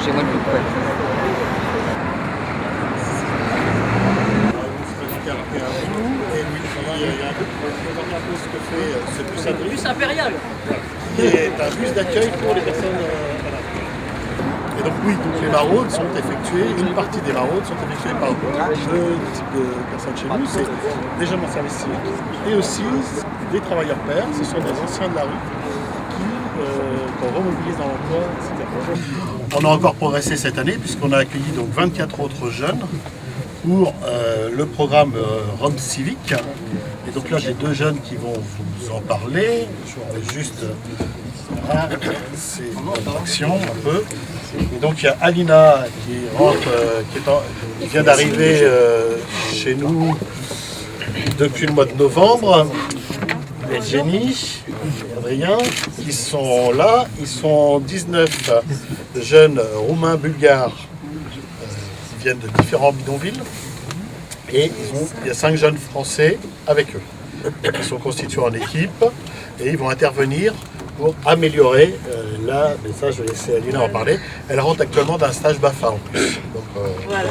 j'ai moins de doute. Ouais. C'est le bus impérial. Qui est un bus d'accueil pour les personnes malades. Et donc oui, donc les maraudes sont effectuées, une partie des maraudes sont effectuées par deux types de personnes chez nous. C'est des jeunes en service civique et aussi des travailleurs pairs, ce sont des anciens de la rue qu'on remobilise dans l'emploi, etc. On a encore progressé cette année puisqu'on a accueilli donc 24 autres jeunes pour le programme Rome civique. Et donc là j'ai deux jeunes qui vont vous en parler. Je vais juste c'est une action un peu. Et donc il y a Alina qui rentre, qui vient d'arriver chez nous depuis le mois de novembre. Et Jenny, Adrien, qui sont là. Ils sont 19 jeunes roumains, bulgares qui viennent de différents bidonvilles. Et il y a 5 jeunes français avec eux. Ils sont constitués en équipe et ils vont intervenir pour améliorer là, mais ça je vais laisser Alina en parler. Elle rentre actuellement d'un stage BAFA en plus. Donc, voilà.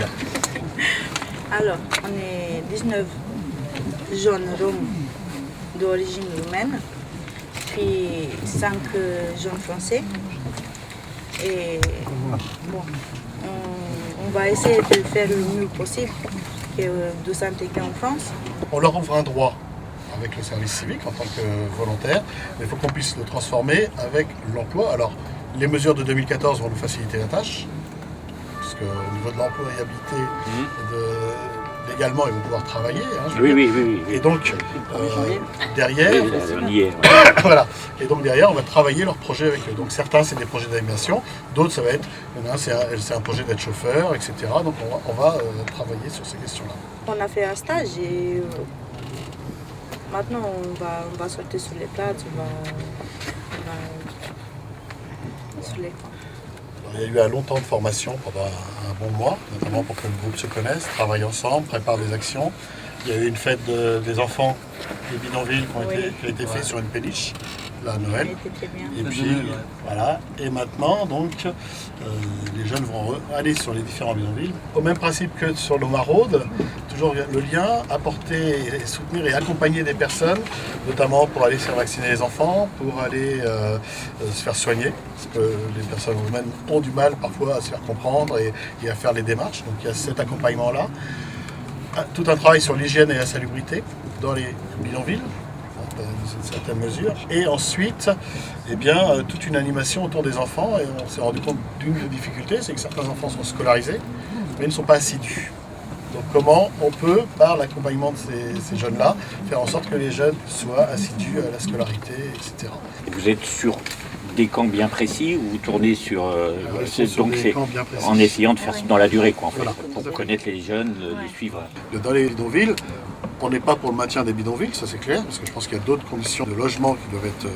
Alors, on est 19 jeunes roms d'origine roumaine, puis 5 jeunes français. Et bon, on va essayer de faire le mieux possible de s'intégrer en France. On leur ouvre un droit avec le service civique en tant que volontaire, mais il faut qu'on puisse le transformer avec l'emploi. Alors, les mesures de 2014 vont nous faciliter la tâche, puisque au niveau de l'employabilité, légalement, ils vont pouvoir travailler. Hein, oui. Et donc, derrière, voilà. Et donc derrière, on va travailler leurs projets avec eux. Donc certains, c'est des projets d'animation, d'autres, ça va être, c'est un projet d'être chauffeur, etc. Donc on va travailler sur ces questions-là. On a fait un stage et maintenant on va sortir sur les places, on va sur les camps. Il y a eu un long temps de formation pendant un bon mois, notamment pour que le groupe se connaisse, travaille ensemble, prépare des actions. Il y a eu une fête des enfants des bidonvilles qui a été faite sur une péniche, là à Noël. Et puis voilà. Et maintenant, donc, les jeunes vont aller sur les différents bidonvilles, au même principe que sur nos maraudes, toujours le lien, apporter, et soutenir et accompagner des personnes, notamment pour aller se faire vacciner les enfants, pour aller se faire soigner, parce que les personnes roumaines ont du mal parfois à se faire comprendre et à faire les démarches. Donc il y a cet accompagnement-là. Tout un travail sur l'hygiène et la salubrité dans les bidonvilles, dans une certaine mesure. Et ensuite, eh bien, toute une animation autour des enfants. Et on s'est rendu compte d'une difficulté, c'est que certains enfants sont scolarisés, mais ne sont pas assidus. Donc comment on peut, par l'accompagnement de ces jeunes-là, faire en sorte que les jeunes soient assidus à la scolarité, etc. Et vous êtes sur des camps bien précis ou vous tournez sur... donc c'est en essayant de faire ça dans la durée, quoi, en fait, pour connaître les jeunes, les suivre. Dans les bidonvilles, on n'est pas pour le maintien des bidonvilles, ça c'est clair, parce que je pense qu'il y a d'autres conditions de logement qui doivent être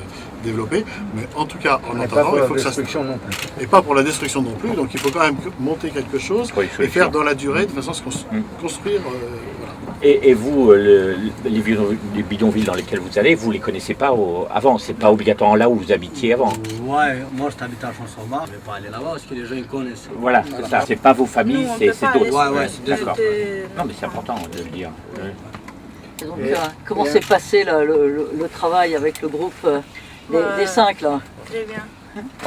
développées, mais en tout cas, en attendant, il faut que ça se... Et pas pour la destruction non plus, donc il faut quand même monter quelque chose et faire dans la durée, de façon à se construire... voilà. Et vous, les bidonvilles dans lesquels vous allez, vous les connaissez pas avant, c'est pas obligatoirement là où vous habitiez avant. Ouais, moi je t'habite à Chansonbar, je vais pas aller là-bas parce que les gens ils connaissent. Voilà, c'est ça, c'est pas vos familles, c'est d'autres. Ouais, c'est d'accord. Non mais c'est important de le dire. Et donc, comment s'est passé là, le travail avec le groupe des 5 là? Très bien.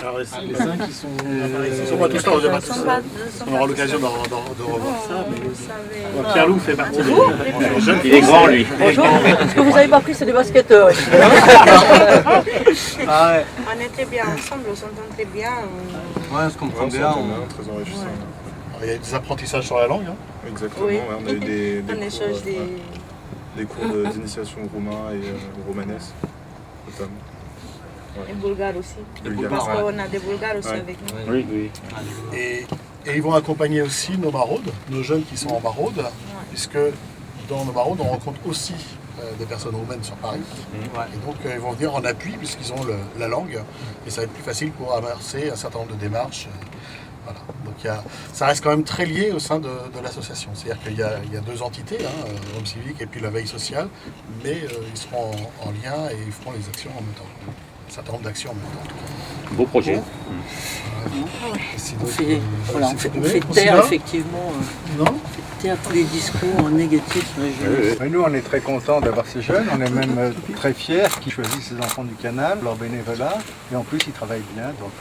Alors les 5 ils sont pas tous là, on aura l'occasion de revoir ça. Mais Pierre-Loup fait partie des jeunes. Il est grand lui. Bonjour, ce que vous avez pas pris c'est des basketteurs. Ah ouais. On était bien ensemble, on s'entend très bien. Ouais, on se comprend bien. Très enrichissant. Il y a des apprentissages sur la langue. Hein. Exactement, Oui. ouais, on a eu des cours d'initiation roumain et romanesque, notamment. Et bulgares aussi. Bulgares, Parce ouais. qu'on a des bulgares aussi avec nous. Oui. Et ils vont accompagner aussi nos maraudes, nos jeunes qui sont en maraude, puisque dans nos maraudes, on rencontre aussi des personnes roumaines sur Paris. Et donc ils vont venir en appui puisqu'ils ont la langue et ça va être plus facile pour amorcer un certain nombre de démarches. Voilà. Donc ça reste quand même très lié au sein de l'association. C'est-à-dire qu'il y a deux entités, Rome Civique et puis la veille sociale, mais ils seront en lien et ils feront les actions en même temps. Un certain nombre d'actions en même temps. Beau projet. On fait, voilà, on fait taire effectivement, taire tous les discours négatifs sur les jeunes. Mais nous, on est très contents d'avoir ces jeunes. On est même très fiers qu'ils choisissent ces enfants du canal, leur bénévolat. Et en plus, ils travaillent bien. Donc,